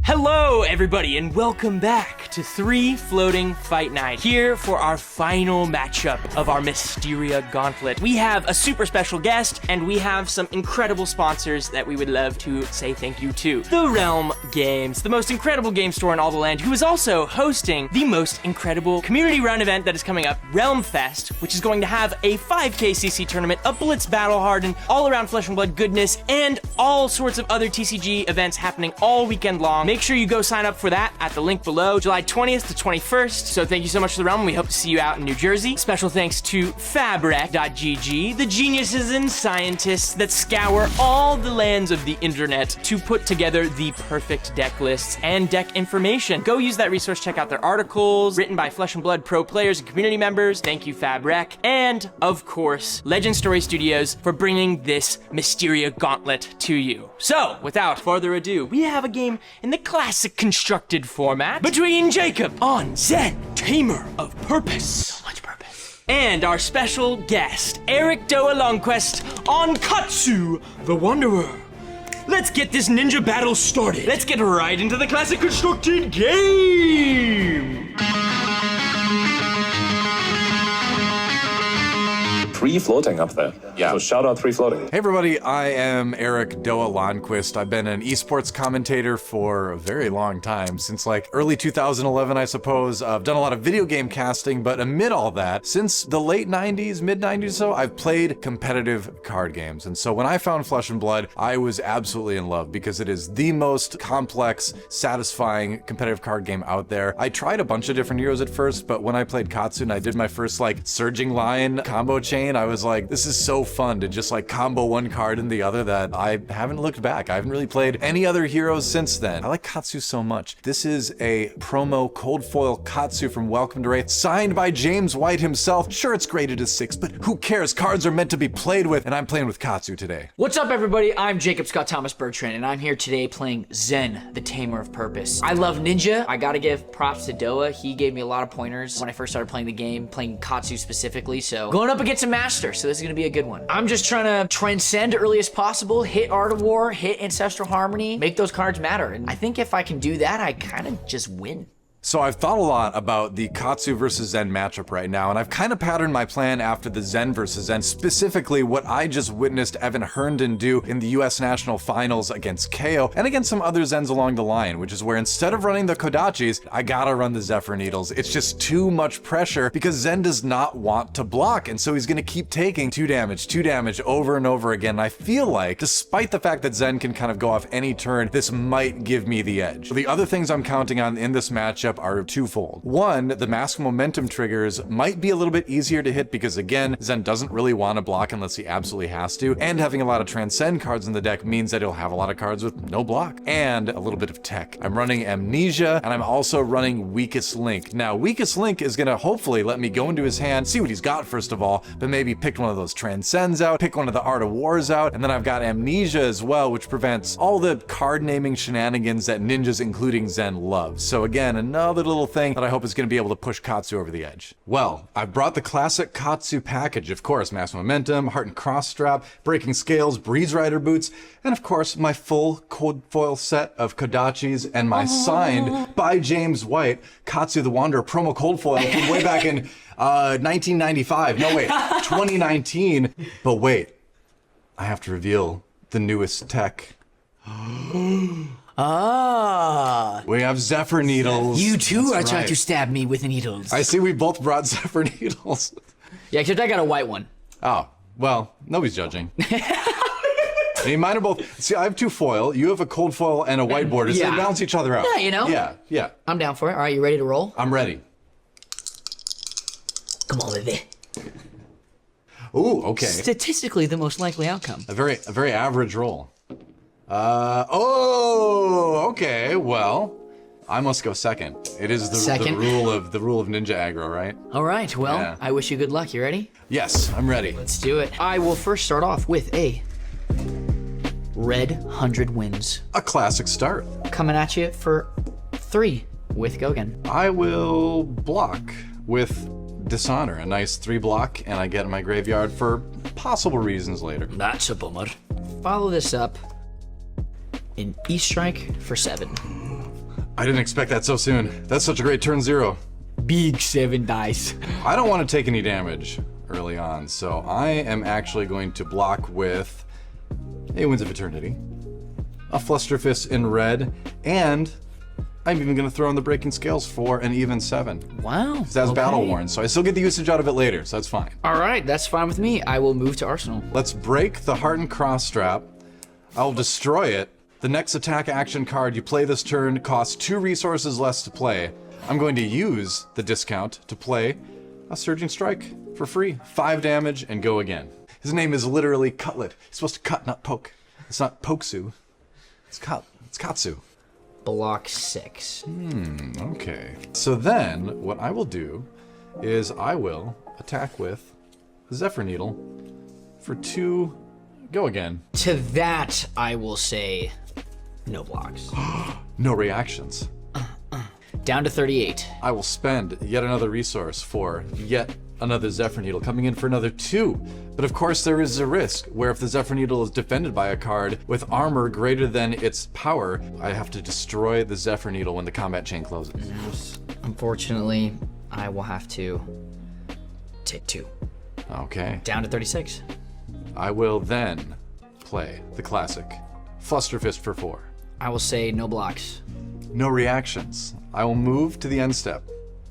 Hello everybody and welcome back to 3 Floating Fight Night, here for our final matchup of our Mysteria Gauntlet. We have a super special guest and we have some incredible sponsors that we would love to say thank you to. The Realm Games, the most incredible game store in all the land, who is also hosting the most incredible community run event that is coming up, Realm Fest, which is going to have a 5K CC tournament, a Blitz Battle Hardened, all around flesh and blood goodness, and all sorts of other TCG events happening all weekend long. Make sure you go sign up for that at the link below, July 20th to 21st. So thank you so much to the Realm. We hope to see you out in New Jersey. Special thanks to fabtcg, the geniuses and scientists that scour all the lands of the internet to put together the perfect deck lists and deck information. Go use that resource, check out their articles written by Flesh and Blood pro players and community members. Thank you, Fabrec. And of course, Legend Story Studios for bringing this Mysteria Gauntlet to you. So without further ado, we have a game in the classic constructed format between Jacob on ZEN, Tamer of Purpose. So much purpose. And our special guest, Erik Lonnquist on Katsu, the Wanderer. Let's get this ninja battle started. Let's get right into the classic constructed game. 3 floating up there. Yeah. So shout out 3 floating. Hey everybody, I am Erik Lonnquist. I've been an esports commentator for a very long time, since like early 2011, I suppose. I've done a lot of video game casting, but amid all that, since the late 90s, mid 90s or so, I've played competitive card games. And so when I found Flesh and Blood, I was absolutely in love because it is the most complex, satisfying competitive card game out there. I tried a bunch of different heroes at first, but when I played Katsu and I did my first like Surging Lion combo chain, I was like, this is so fun to just like combo one card and the other that I haven't looked back. I haven't really played any other heroes since then. I like Katsu so much. This is a promo cold foil Katsu from Welcome to Wraith, signed by James White himself. Sure, it's graded as 6, but who cares? Cards are meant to be played with, and I'm playing with Katsu today. What's up, everybody? I'm Jacob Scott Thomas Bertrand, and I'm here today playing ZEN, the Tamer of Purpose. I love Ninja. I gotta give props to DOA. He gave me a lot of pointers when I first started playing the game, playing Katsu specifically, so going up against a master. So this is gonna be a good one. I'm just trying to transcend early as possible, hit Art of War, hit Ancestral Harmony, make those cards matter. And I think if I can do that, I kind of just win. So I've thought a lot about the Katsu versus ZEN matchup right now, and I've kind of patterned my plan after the ZEN versus ZEN, specifically what I just witnessed Evan Herndon do in the US National Finals against KO, and against some other ZENs along the line, which is where instead of running the Kodachis, I gotta run the Zephyr Needles. It's just too much pressure because ZEN does not want to block, and so he's gonna keep taking 2 damage over and over again. And I feel like, despite the fact that ZEN can kind of go off any turn, this might give me the edge. The other things I'm counting on in this matchup are twofold. One, the mask momentum triggers might be a little bit easier to hit because again, ZEN doesn't really want to block unless he absolutely has to, and having a lot of transcend cards in the deck means that he'll have a lot of cards with no block, and a little bit of tech. I'm running Amnesia, and I'm also running Weakest Link. Now, Weakest Link is gonna hopefully let me go into his hand, see what he's got first of all, but maybe pick one of those transcends out, pick one of the Art of Wars out, and then I've got Amnesia as well, which prevents all the card naming shenanigans that ninjas, including ZEN, love. So again, another little thing that I hope is going to be able to push Katsu over the edge. Well, I've brought the classic Katsu package, of course, Mass Momentum, Heart and Cross Strap, Breaking Scales, Breeze Rider Boots, and of course, my full cold foil set of Kodachis and my signed by James White Katsu the Wanderer promo cold foil from way back in 1995. No, wait, 2019. But wait, I have to reveal the newest tech. Ah. We have Zephyr Needles. You too are That's trying right. to stab me with needles. I see we both brought Zephyr Needles. Yeah, except I got a white one. Oh, well, nobody's judging. I mean, mine are both. See, I have 2 foil. You have a cold foil and a white border, so Yeah. they balance each other out. Yeah, you know? Yeah. I'm down for it. All right, you ready to roll? I'm ready. Come on, baby. Ooh, okay. Statistically, the most likely outcome. A very average roll. Okay. Well, I must go second. It is the rule of ninja aggro, right? All right, well, Yeah. I wish you good luck. You ready? Yes, I'm ready. Let's do it. I will first start off with a red 100 wins. A classic start. Coming at you for 3 with Gogan. I will block with Dishonor, a nice 3 block, and I get in my graveyard for possible reasons later. That's a bummer. Follow this up in E-Strike for 7. I didn't expect that so soon. That's such a great turn 0. Big 7 dice. I don't want to take any damage early on, so I am actually going to block with a Winds of Eternity, a Flusterfist in red, and I'm even going to throw in the Breaking Scales for an even 7. Wow. That's Battle Worn, so I still get the usage out of it later, so that's fine. All right, that's fine with me. I will move to Arsenal. Let's break the Hardened Cross Strap. I'll destroy it. The next attack action card you play this turn costs 2 resources less to play. I'm going to use the discount to play a Surging Strike for free. 5 damage and go again. His name is literally Cutlet. He's supposed to cut, not poke. It's not Poksu. It's Katsu. Block 6. Okay. So then, what I will do is I will attack with Zephyr Needle for 2. Go again. To that, I will say no blocks. No reactions. Down to 38. I will spend yet another resource for yet another Zephyr Needle, coming in for another 2. But of course there is a risk where if the Zephyr Needle is defended by a card with armor greater than its power, I have to destroy the Zephyr Needle when the combat chain closes. Unfortunately, I will have to take 2. Okay. Down to 36. I will then play the classic Flusterfist for 4. I will say no blocks. No reactions. I will move to the end step.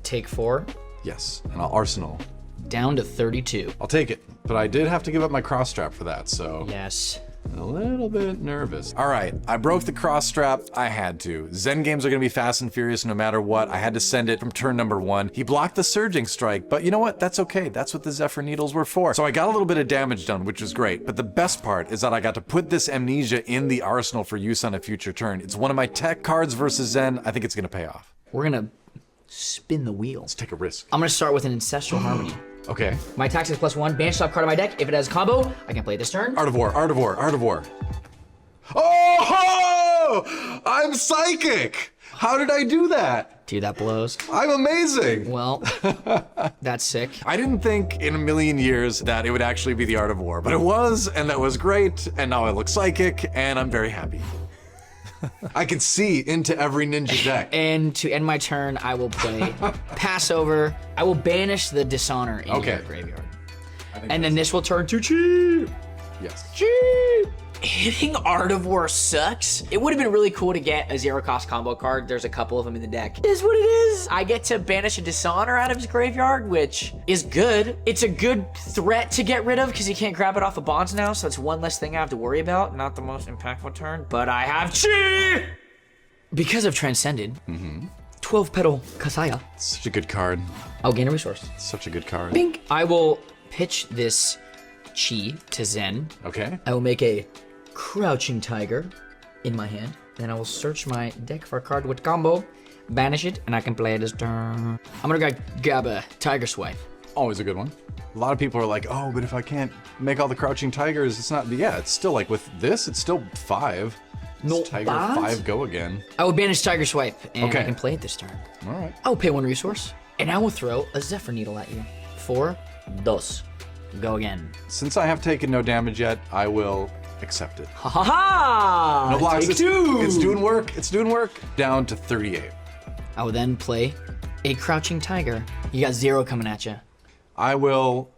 Take 4. Yes, and I'll Arsenal. Down to 32. I'll take it, but I did have to give up my cross strap for that, so Yes. a little bit nervous. All right, I broke the cross strap. I had to. Zen games are gonna be fast and furious no matter what. I had to send it from turn number 1. He blocked the Surging Strike, but you know what? That's okay. That's what the Zephyr Needles were for. So I got a little bit of damage done, which was great. But the best part is that I got to put this Amnesia in the arsenal for use on a future turn. It's one of my tech cards versus Zen. I think it's gonna pay off. We're gonna spin the wheel. Let's take a risk. I'm gonna start with an Ancestral Harmony. Okay. My attack is +1. Banish top card of my deck. If it has a combo, I can play this turn. Art of War, Art of War, Art of War. Oh! I'm psychic! How did I do that? Dude, that blows. I'm amazing! Well, that's sick. I didn't think in a million years that it would actually be the Art of War, but it was, and that was great, and now I look psychic, and I'm very happy. I can see into every ninja deck. And to end my turn, I will play Passover. I will banish the Dishonor in your graveyard. And then this will turn to cheap. Yes. Cheap. Hitting Art of War sucks. It would have been really cool to get a 0-cost combo card. There's a couple of them in the deck. It is what it is. I get to banish a Dishonor out of his graveyard, which is good. It's a good threat to get rid of because you can't grab it off of bonds now, so that's one less thing I have to worry about. Not the most impactful turn, but I have Chi! Because I've Transcended, 12-petal Kasaya. Such a good card. I'll gain a resource. Such a good card. Bink. I will pitch this Chi to Zen. Okay. I will make a Crouching Tiger in my hand. Then I will search my deck for a card with combo, banish it, and I can play it this turn. I'm gonna grab a Tiger Swipe. Always a good one. A lot of people are like, oh, but if I can't make all the Crouching Tigers, it's not, yeah, it's still like with this, it's still 5. No Tiger bad. 5, go again. I will banish Tiger Swipe, and Okay. I can play it this turn. All right. I will pay 1 resource, and I will throw a Zephyr Needle at you. 4, dos. Go again. Since I have taken no damage yet, I will accept it. Ha ha ha! No blocks. Take 2! It's doing work. It's doing work. Down to 38. I will then play a Crouching Tiger. You got 0 coming at you. I will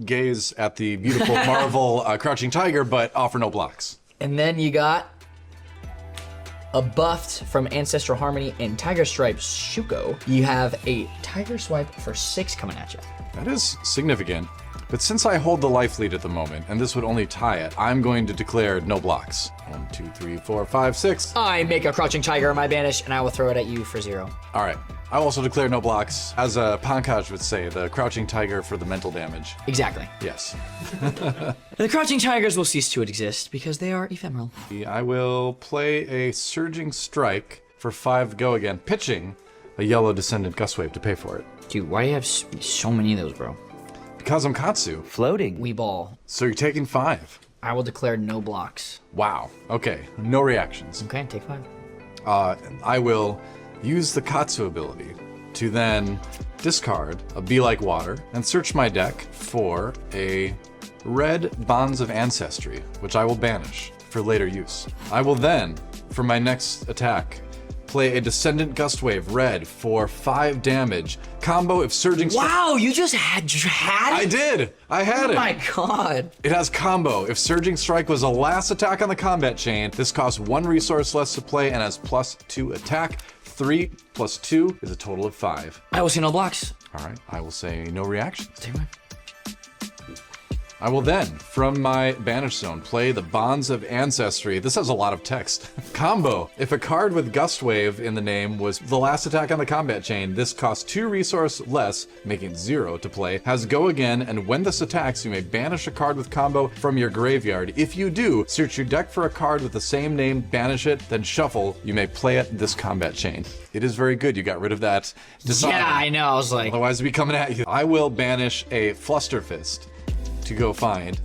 gaze at the beautiful Marvel Crouching Tiger, but offer no blocks. And then you got a buffed from Ancestral Harmony and Tiger Stripe Shuko. You have a Tiger Swipe for 6 coming at you. That is significant. But since I hold the life lead at the moment, and this would only tie it, I'm going to declare no blocks. 1, 2, 3, 4, 5, 6. I make a Crouching Tiger in my banish, and I will throw it at you for 0. All right. I also declare no blocks. As Pankaj would say, the Crouching Tiger for the mental damage. Exactly. Yes. The Crouching Tigers will cease to exist because they are ephemeral. I will play a Surging Strike for 5 go again, pitching a yellow Descendant Gustwave to pay for it. Dude, why do you have so many of those, bro? Because I'm Katsu. Floating. We ball. So you're taking 5. I will declare no blocks. Wow. Okay. No reactions. Okay, take 5. I will use the Katsu ability to then discard a Be Like Water and search my deck for a red Bonds of Ancestry, which I will banish for later use. I will then, for my next attack, play a Descendant Gust Wave, red, for 5 damage. Combo if Surging Strike... Wow, you just had I it? did! I had it! Oh my god. It has combo. If Surging Strike was the last attack on the combat chain, this costs 1 resource less to play and has +2 attack. 3 + 2 is a total of 5. I will see no blocks. All right, I will say no reactions. Take mine. I will then, from my Banish Zone, play the Bonds of Ancestry. This has a lot of text. Combo. If a card with Gust Wave in the name was the last attack on the combat chain, this costs 2 resource less, making it 0 to play, has Go Again, and when this attacks, you may banish a card with combo from your graveyard. If you do, search your deck for a card with the same name, banish it, then shuffle. You may play it this combat chain. It is very good. You got rid of that dishonor. Yeah, I know. I was like, Otherwise, it'd be coming at you. I will banish a Flusterfist to go find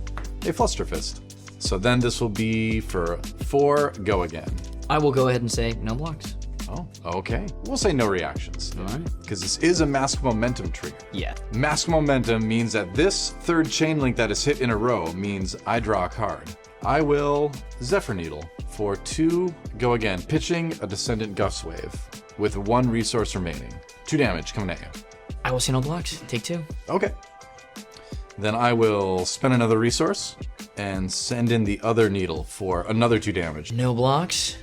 a Flusterfist. So then this will be for 4, Go Again. I will go ahead and say no blocks. Oh, okay. We'll say no reactions. All right. Because this is a Mask Momentum trigger. Yeah. Mask Momentum means that this 3rd chain link that is hit in a row means I draw a card. I will Zephyr Needle for 2, Go Again, pitching a Descendant Gust Wave with 1 resource remaining. 2 damage coming at you. I will see no blocks. Take 2. Okay. Then I will spend another resource and send in the other needle for another 2 damage. No blocks.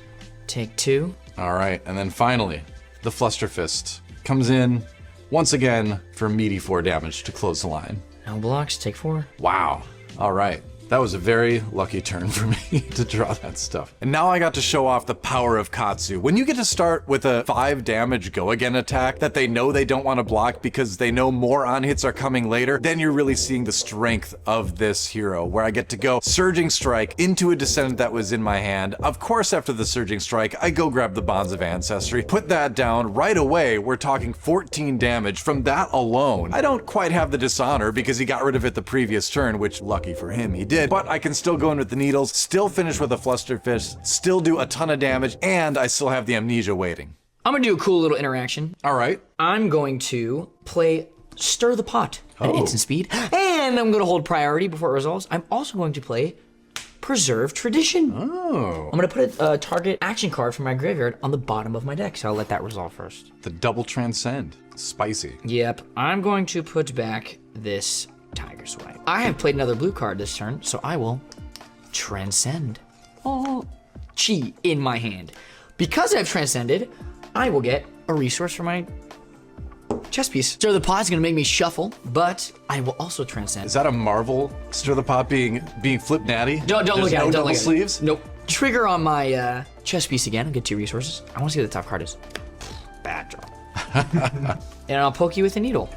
Take 2. All right, and then finally, the Flusterfist comes in once again for meaty 4 damage to close the line. No blocks. Take 4. Wow. All right. That was a very lucky turn for me to draw that stuff. And now I got to show off the power of Katsu. When you get to start with a 5 damage Go Again attack that they know they don't want to block because they know more on hits are coming later, then you're really seeing the strength of this hero, where I get to go Surging Strike into a Descendant that was in my hand. Of course, after the Surging Strike, I go grab the Bonds of Ancestry, put that down right away. We're talking 14 damage from that alone. I don't quite have the Dishonor because he got rid of it the previous turn, which lucky for him, he did. But I can still go in with the needles, still finish with a Flusterfist, still do a ton of damage, and I still have the Amnesia waiting. I'm gonna do a cool little interaction. All right. I'm going to play Stir the Pot at instant speed, and I'm gonna hold priority before it resolves. I'm also going to play Preserve Tradition. Oh. I'm gonna put a target action card from my graveyard on the bottom of my deck, so I'll let that resolve first. The double transcend. Spicy. Yep, I'm going to put back this Tiger Swipe. I have played another blue card this turn, so I will Transcend. Oh, Chi in my hand. Because I've transcended, I will get a resource for my chess piece. Stir the Pot's gonna make me shuffle, but I will also transcend. Is that a Marvel Stir the Pot being flip natty? Don't There's look at no it. Don't double look sleeves? at it. Nope. Trigger on my chess piece again. I'll get 2 resources. I want to see what the top card is. Bad draw. And I'll poke you with a needle.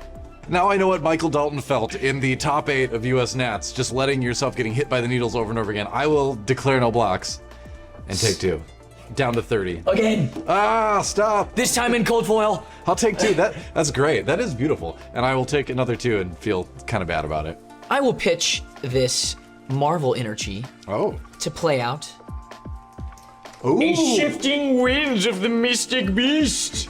Now I know what Michael Dalton felt in the top 8 of US Nats, just letting yourself getting hit by the needles over and over again. I will declare no blocks and take 2. Down to 30. Again. Ah, stop. This time in cold foil. I'll take 2. That's great. That is beautiful. And I will take another 2 and feel kind of bad about it. I will pitch this Marvel Energy to play out. Ooh. A shifting winds of the mystic beast.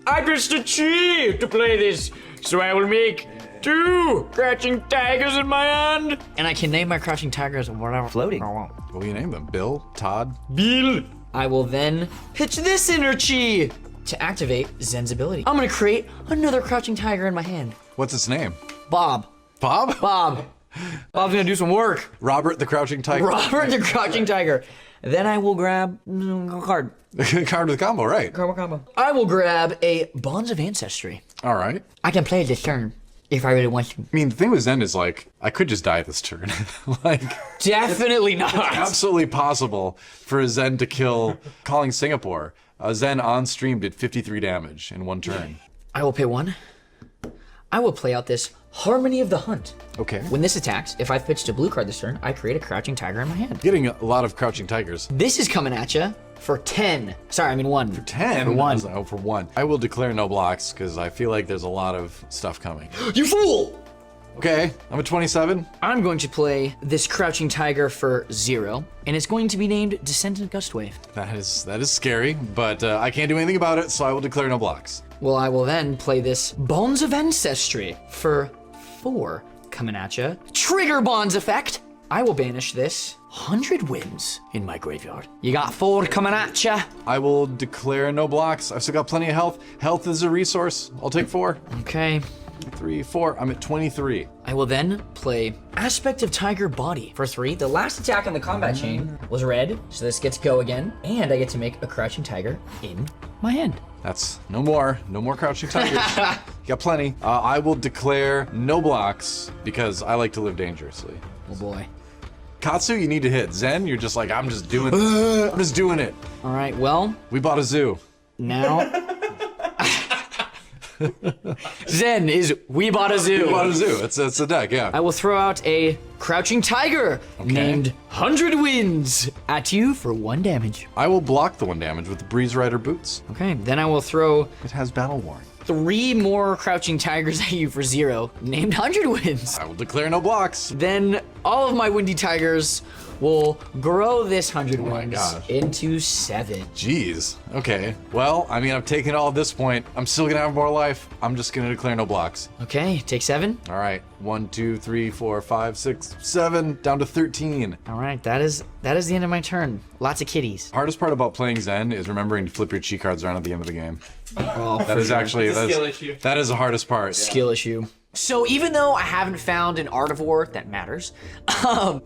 I pitched a chi to play this, so I will make 2 crouching tigers in my hand. And I can name my crouching tigers whatever floating. What will you name them? Bill? Todd? Bill. I will then pitch this Energy to activate Zen's ability. I'm gonna create another crouching tiger in my hand. What's its name? Bob. Bob? Bob's gonna do some work. Robert the Crouching Tiger. Robert the Crouching Tiger. Then I will grab a card. Card with combo, right? Combo. I will grab a Bonds of Ancestry. All right. I can play this turn if I really want to. I mean, the thing with Zen is like, I could just die this turn. Like, Definitely not. absolutely possible for a Zen to kill Calling Singapore. A Zen on stream did 53 damage in 1 turn. I will pay 1. I will play out this Harmony of the Hunt. Okay. When this attacks, if I've pitched a blue card this turn, I create a crouching tiger in my hand. Getting a lot of Crouching Tigers. This is coming at you for 10. Sorry, I mean 1. For 10? For 1. Oh, for 1. I will declare no blocks because I feel like there's a lot of stuff coming. You fool! Okay, I'm at 27. I'm going to play this crouching tiger for 0, and it's going to be named Descendant Gust Wave. That is scary, but I can't do anything about it, so I will declare no blocks. Well, I will then play this Bonds of Ancestry for 4 coming at you. Trigger Bonds effect. I will banish this 100 wins in my graveyard. You got 4 coming at ya. I will declare no blocks. I've still got plenty of health. Health is a resource. I'll take 4. Okay. 3, 4. I'm at 23. I will then play Aspect of Tiger Body for 3. The last attack on the combat chain was red, so this gets go again. And I get to make a Crouching Tiger in my hand. That's no more crouching tigers. You got plenty. I will declare no blocks because I like to live dangerously. Oh boy. Katsu, you need to hit. Zen, you're just like, I'm just doing it. All right, well. We bought a zoo. Now. Zen is we bought a zoo. We bought a zoo. It's a deck, yeah. I will throw out a Crouching Tiger named 100 Wins at you for 1 damage. I will block the 1 damage with the Breeze Rider boots. Okay, then I will throw It has Battle Worn. 3 more Crouching Tigers at you for 0, named 100 Wins. I will declare no blocks. Then all of my Windy Tigers will grow this 100 wins gosh. into 7. Jeez. Okay. Well, I mean, I've taken it all at this point. I'm still gonna have more life. I'm just gonna declare no blocks. Okay, take 7. All right. 1, 2, 3, 4, 5, 6, 7, down to 13. All right, that is the end of my turn. Lots of kitties. Hardest part about playing Zen is remembering to flip your cheat cards around at the end of the game. Oh, That is actually skill issue. that is the hardest part. skill issue. So even though I haven't found an Art of War that matters,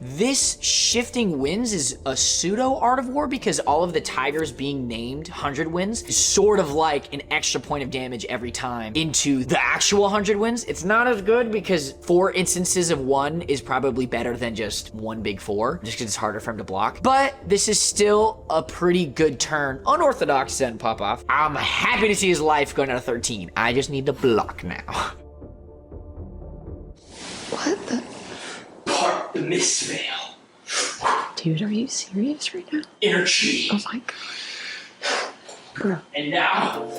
this shifting wins is a pseudo Art of War because all of the tigers being named 100 wins is sort of like an extra point of damage every time into the actual 100 wins. It's not as good because 4 instances of 1 is probably better than just 1 big 4, just because it's harder for him to block. But this is still a pretty good turn. Unorthodox Zen pop off. I'm happy to see his life going out of 13. I just need to block now. What the? Part the Mistveil. Dude, are you serious right now? Inner Chi. Oh my god. Bro. And now,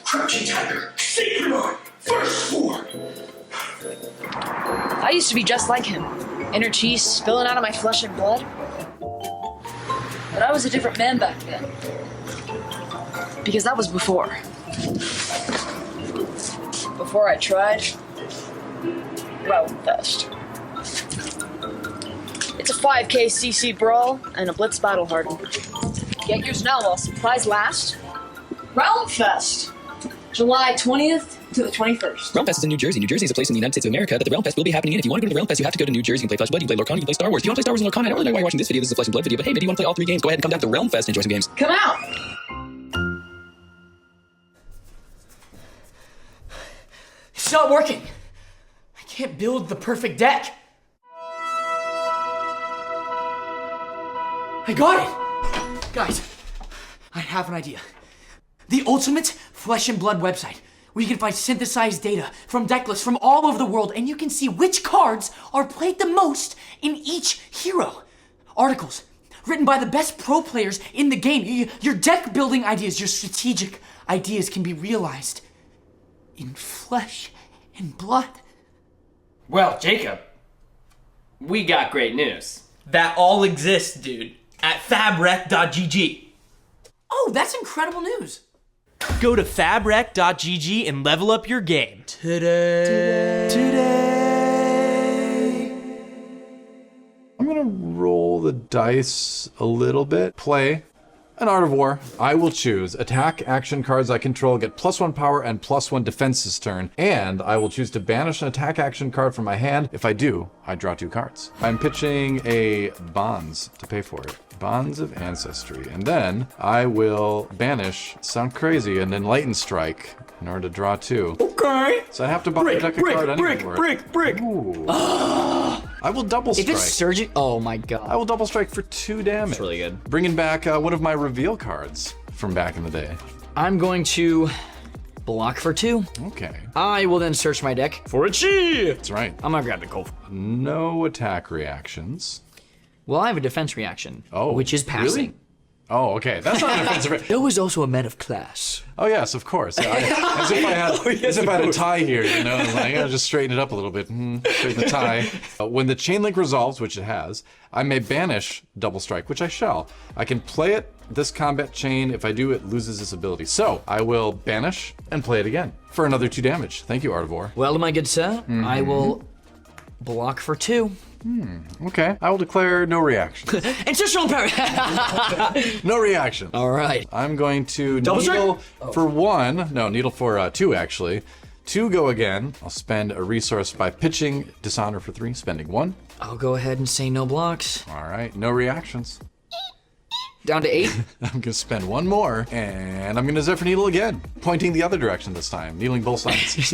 Crouching Tiger, Sacred Art, first 4. I used to be just like him. Inner chi spilling out of my flesh and blood. But I was a different man back then. Because that was before. Before I tried Realm Fest. It's a 5K CC brawl and a blitz battle harden. Get yours now while supplies last. Realm Fest, July 20th to the 21st. Realm Fest is in New Jersey. New Jersey is a place in the United States of America that the Realm Fest will be happening in. If you want to go to the Realm Fest, you have to go to New Jersey. You can play Flesh and Blood, you can play Lorcan, you can play Star Wars. Do you want to play Star Wars and Lorcan? I don't really know why you're watching this video. This is a Flesh and Blood video, but hey, maybe you want to play all 3 games. Go ahead and come down to the Realm Fest and enjoy some games. Come out! It's not working. I can't build the perfect deck. I got it. Guys, I have an idea. The ultimate Flesh and Blood website, where you can find synthesized data from Decklists from all over the world, and you can see which cards are played the most in each hero. Articles written by the best pro players in the game. Your deck building ideas, your strategic ideas can be realized in Flesh and Blood. Well, Jacob, we got great news. That all exists, dude, at fabrec.gg. Oh, that's incredible news. Go to fabrec.gg and level up your game today. I'm gonna roll the dice a little bit. Play an Art of War. I will choose attack action cards I control get +1 power and +1 defense this turn, and I will choose to banish an attack action card from my hand. If I do, I draw 2 cards. I'm pitching a Bonds to pay for it. Bonds of Ancestry, and then I will banish, sound crazy, an Enlightened Strike in order to draw 2. Okay. So I have to buy a deck of card anyway for it. brick. Ooh. I will double strike. If it's surging, oh my god. I will double strike for 2 damage. That's really good. Bringing back one of my reveal cards from back in the day. I'm going to block for 2. Okay, I will then search my deck for a chi. that's right. I'm gonna grab the Cove. No attack reactions. Well, I have a defense reaction, Oh, which is passing. really? Oh, okay. That's not an offensive. There was also a man of class. Oh yes, of course. Yeah, as if I had, as if I had a tie here, you know. I gotta just straighten it up a little bit. Straighten the tie. When the chain link resolves, which it has, I may banish double strike, which I shall. I can play it this combat chain. If I do, it loses its ability. So I will banish and play it again for another 2 damage. Thank you, Art of War. Well, my good sir, I will block for 2. Okay, I will declare no reaction. Institutional power. No reaction. All right. I'm going to Double needle for 1. No, needle for 2, actually. 2 go again. I'll spend a resource by pitching Dishonor for 3, spending 1. I'll go ahead and say no blocks. All right, no reactions. Down to 8. I'm gonna spend 1 more, and I'm gonna Zephyr Needle again, pointing the other direction this time, needling both sides.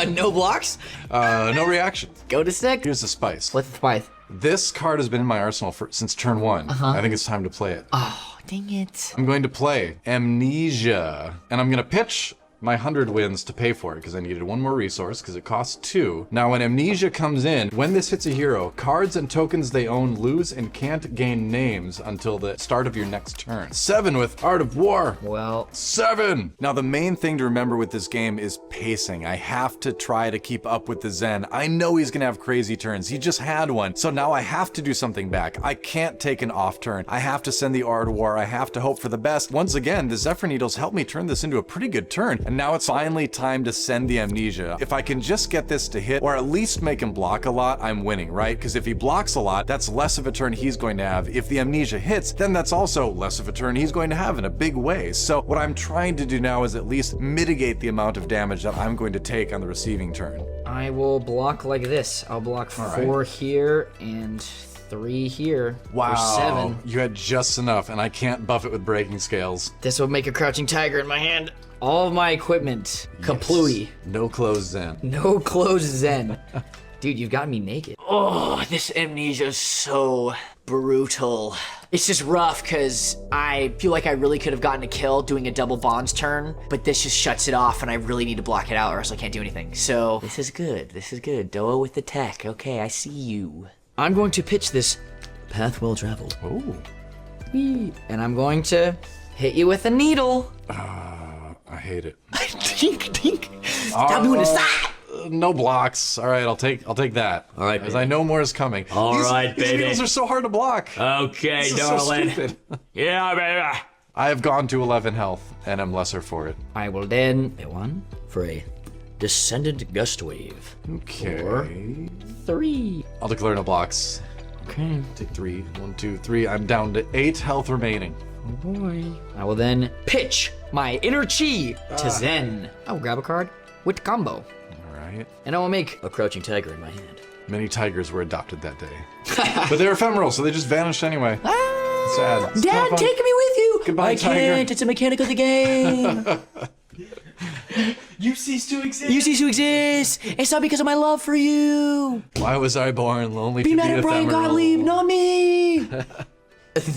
No blocks. No reaction. Go to 6. Here's the spice. What's the spice? This card has been in my arsenal since turn 1. I think it's time to play it. Oh, dang it. I'm going to play Amnesia, and I'm gonna pitch my 100 wins to pay for it because I needed 1 more resource because it costs 2. Now when Amnesia comes in, when this hits a hero, cards and tokens they own lose and can't gain names until the start of your next turn. 7 with Art of War. Well, 7! Now the main thing to remember with this game is pacing. I have to try to keep up with the Zen. I know he's gonna have crazy turns. He just had one. So now I have to do something back. I can't take an off turn. I have to send the Art of War. I have to hope for the best. Once again, the Zephyr Needles helped me turn this into a pretty good turn. And now it's finally time to send the Amnesia. If I can just get this to hit, or at least make him block a lot, I'm winning, right? Because if he blocks a lot, that's less of a turn he's going to have. If the Amnesia hits, then that's also less of a turn he's going to have in a big way. So what I'm trying to do now is at least mitigate the amount of damage that I'm going to take on the receiving turn. I will block like this. I'll block 4 here and 3 here. Wow. For 7. You had just enough, and I can't buff it with breaking scales. This will make a crouching tiger in my hand. All of my equipment, kaplooey. No clothes Zen. No clothes Zen. Dude, you've got me naked. Oh, this Amnesia is so brutal. It's just rough because I feel like I really could have gotten a kill doing a double bonds turn, but this just shuts it off and I really need to block it out or else I can't do anything. So this is good. This is good. DOA with the tech. Okay, I see you. I'm going to pitch this path well traveled. Oh. And I'm going to hit you with a needle. I hate it. Tink, tink. Stop doing this. Stop. No blocks. All right, I'll take that. All right, because baby. I know more is coming. All right, these baby. needles are so hard to block. Okay, This is so darling. stupid. Yeah, baby. I have gone to 11 health, and I'm lesser for it. I will then A 1 for a descendant gust wave. Okay. 3. I'll declare no blocks. Okay. Take 3. 1, 2, 3. I'm down to 8 health remaining. Oh boy. I will then pitch my inner chi to Zen. I will grab a card with combo. All right. And I will make A crouching tiger in my hand. Many tigers were adopted that day. But they're ephemeral, so they just vanished anyway. Sad. It's Dad, not fun. take me with you. Goodbye, I tiger. can't. It's a mechanic of the game. You cease to exist. You cease to exist. It's not because of my love for you. Why was I born lonely Be to mad be at Brian ephemeral? Gottlieb, not me.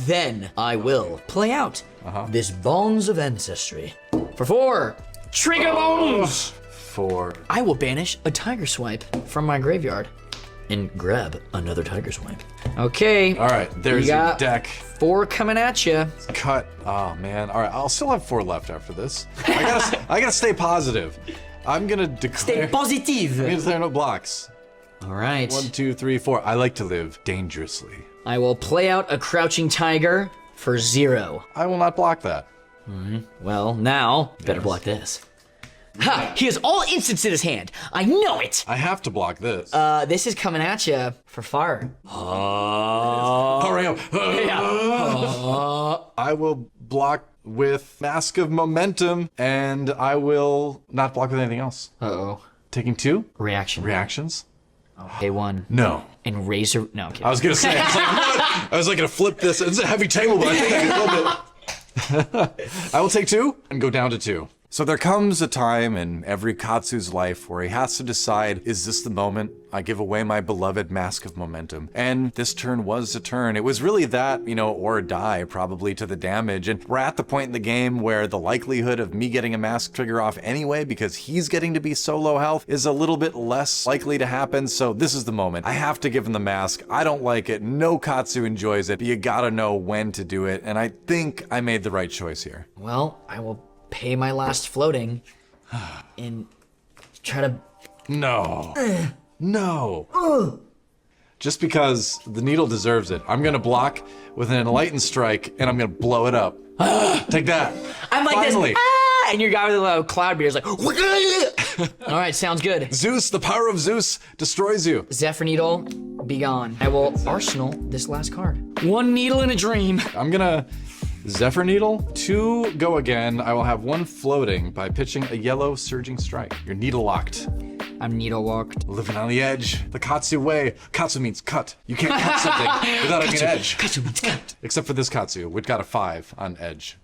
Then I will play out this Bonds of Ancestry. For 4. Trigger bones. 4. I will banish a tiger swipe From my graveyard. and grab another tiger swipe. Okay. All right, there's You your got deck. 4 coming at you. Cut. Oh man. All right, I'll still have 4 left after this. I gotta stay positive. I'm gonna declare. Stay positive. I'm gonna declare no blocks. All right. 1, 2, 3, 4. I like to live dangerously. I will play out a crouching tiger for 0. I will not block that. Well, now, Better block this. ha! He has all instants in his hand. I know it. I have to block this. This is coming at you for fire. Hurry up. I will block with Mask of Momentum, and I will not block with anything else. Uh-oh. Taking 2 Reaction. reactions. A1. No. And razor. No, okay. I was gonna say. I was like gonna flip this. It's a heavy table, but I think I can flip it. I will take 2 and go down to 2. So there comes a time in every Katsu's life where he has to decide, is this the moment I give away my beloved Mask of Momentum? And this turn was a turn. It was really that, or die probably to the damage. And we're at the point in the game where the likelihood of me getting a mask trigger off anyway, because he's getting to be so low health, is a little bit less likely to happen. So this is the moment. I have to give him the mask. I don't like it. No Katsu enjoys it, but you gotta know when to do it. And I think I made the right choice here. Well, I will pay my last floating and try to. No. No. Just because the needle deserves it, I'm gonna block with an enlightened strike and I'm gonna blow it up. Take that. I'm like Finally. this. Ah! And your guy with the cloud beard is like. All right, sounds good. Zeus, the power of Zeus destroys you. Zephyr Needle, be gone. I will arsenal this last card. One needle in a dream. I'm gonna Zephyr Needle, 2 go again. I will have 1 floating by pitching a yellow surging strike. You're needle locked. I'm needle locked. Living on the edge, the Katsu way. Katsu means cut. You can't cut something without having an edge. Katsu means cut. Except for this Katsu, which got a 5 on edge.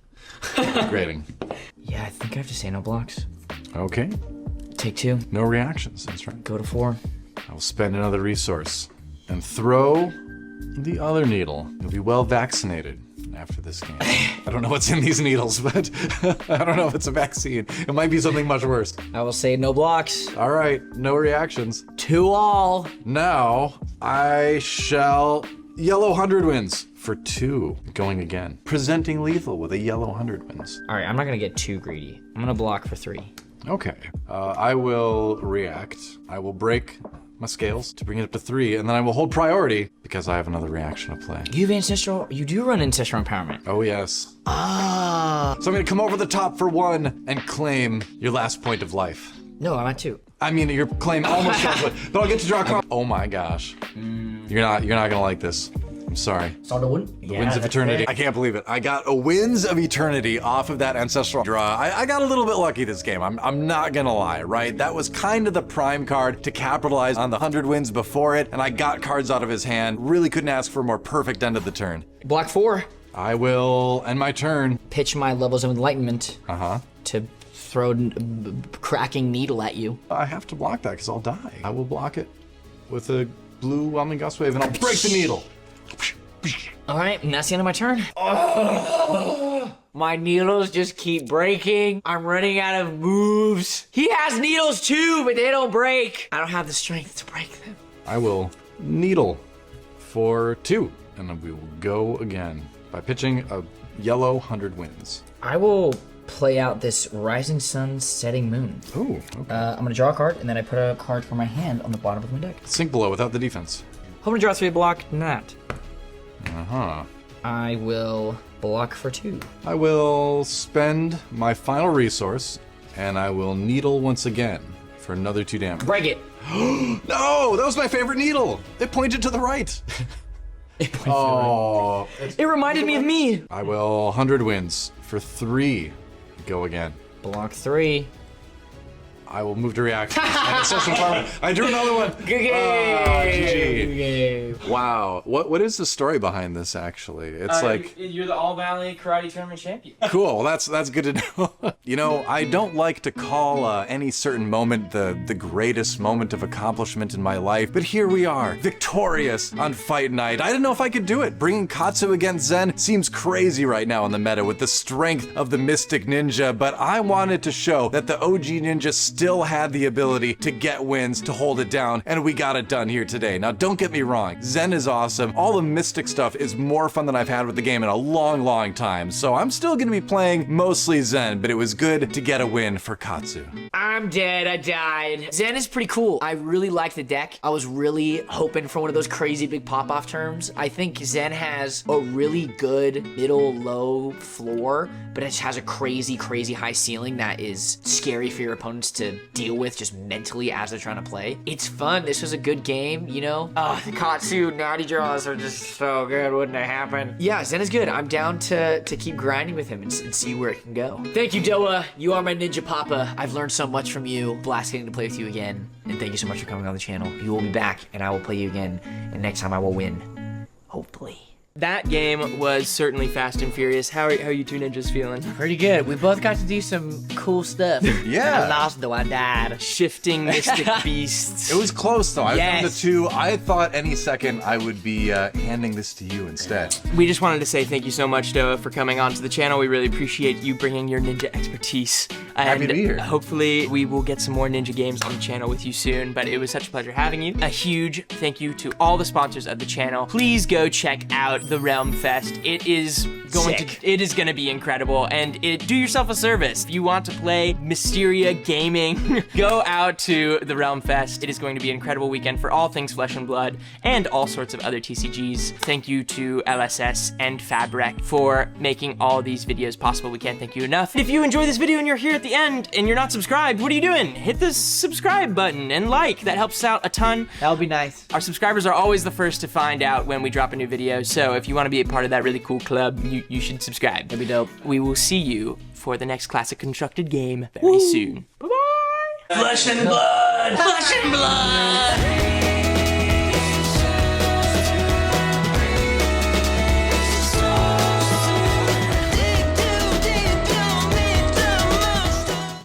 Grading. Yeah, I think I have to say no blocks. Okay. Take 2. No reactions, that's right. Go to 4. I will spend another resource and throw the other needle. You'll be well vaccinated after this game. I don't know what's in these needles, but I don't know if it's a vaccine. It might be something much worse. I will say no blocks. All right, no reactions. 2 all. Now, I shall yellow 100 wins for 2 going again. Presenting lethal with a yellow 100 wins. All right, I'm not gonna get too greedy. I'm gonna block for 3. Okay, I will react. I will break my scales to bring it up to 3, and then I will hold priority because I have another reaction to play. You have ancestral, you do run ancestral empowerment. Oh yes. Ah. So I'm gonna come over the top for 1 and claim your last point of life. No, I'm at 2. I mean, your claim almost shows, but I'll get to draw a card. Oh my gosh. You're not gonna like this. I'm sorry. Start a win? The Winds of Eternity. I can't believe it. I got a Winds of Eternity off of that Ancestral draw. I got a little bit lucky this game. I'm not gonna lie, right? That was kind of the prime card to capitalize on the 100 wins before it, and I got cards out of his hand. Really couldn't ask for a more perfect end of the turn. Block 4. I will end my turn. Pitch my levels of enlightenment. Uh-huh. To throw cracking needle at you. I have to block that because I'll die. I will block it with a blue whelming gust wave and I'll break the needle. All right, and that's the end of my turn. Oh, my needles just keep breaking. I'm running out of moves. He has needles too, but they don't break. I don't have the strength to break them. I will needle for 2, and then we will go again by pitching a yellow 100 wins. I will play out this Rising Sun, Setting Moon. Ooh, okay. I'm gonna draw a card, and then I put a card from my hand on the bottom of my deck. Sink below without the defense. Hoping to draw 3 block, not. Uh-huh. I will block for 2. I will spend my final resource, and I will needle once again for another 2 damage. Break it. No, that was my favorite needle. It pointed to the right. Oh. It reminded me of me. I will 100 wins for 3. Go again. Block 3. I will move to react. And it's just I drew another one. Good game. GG. Wow. What is the story behind this actually? It's like you're the All Valley Karate Tournament champion. cool. That's good to know. You know, I don't like to call any certain moment the greatest moment of accomplishment in my life, but here we are, victorious on Fight Night. I didn't know if I could do it. Bringing Katsu against Zen seems crazy right now in the meta with the strength of the Mystic Ninja, but I wanted to show that the OG Ninja still had the ability to get wins, to hold it down, and we got it done here today. Now, don't get me wrong, Zen is awesome. All the Mystic stuff is more fun than I've had with the game in a long time, so I'm still gonna be playing mostly Zen, but it was good to get a win for Katsu. I'm dead, I died. Zen is pretty cool. I really like the deck. I was really hoping for one of those crazy big pop-off terms. I think Zen has a really good middle, low floor, but it has a crazy high ceiling that is scary for your opponents to deal with just mentally as they're trying to play. It's fun. This was a good game, you know? The Katsu naughty draws are just so good. Wouldn't it happen? Yeah, Zen is good. I'm down to keep grinding with him and see where it can go. Thank you, DOA. You are my ninja papa. I've learned so much from you. Blast getting to play with you again. And thank you so much for coming on the channel. You will be back and I will play you again. And next time I will win. Hopefully. That game was certainly fast and furious. How are you 2 ninjas feeling? Pretty good. We both got to do some cool stuff. Yeah. I lost though, I died. Shifting mystic beasts. It was close though. I was down Yes. to 2. I thought any second I would be handing this to you instead. We just wanted to say thank you so much, DOA, for coming onto the channel. We really appreciate you bringing your ninja expertise. Happy to be here. Hopefully we will get some more ninja games on the channel with you soon, but it was such a pleasure having you. A huge thank you to all the sponsors of the channel. Please go check out the Realm Fest. It is going to be incredible, and do yourself a service. If you want to play Mysteria Gaming, go out to the Realm Fest. It is going to be an incredible weekend for all things Flesh and Blood and all sorts of other TCGs. Thank you to LSS and Fabrec for making all these videos possible. We can't thank you enough. If you enjoy this video and you're here at the end and you're not subscribed, what are you doing? Hit the subscribe button and like. That helps us out a ton. That would be nice. Our subscribers are always the first to find out when we drop a new video, so if you want to be a part of that really cool club, you should subscribe. That'd be dope. We will see you for the next Classic Constructed game very soon. Bye-bye! Flesh and Blood! Flesh and Blood!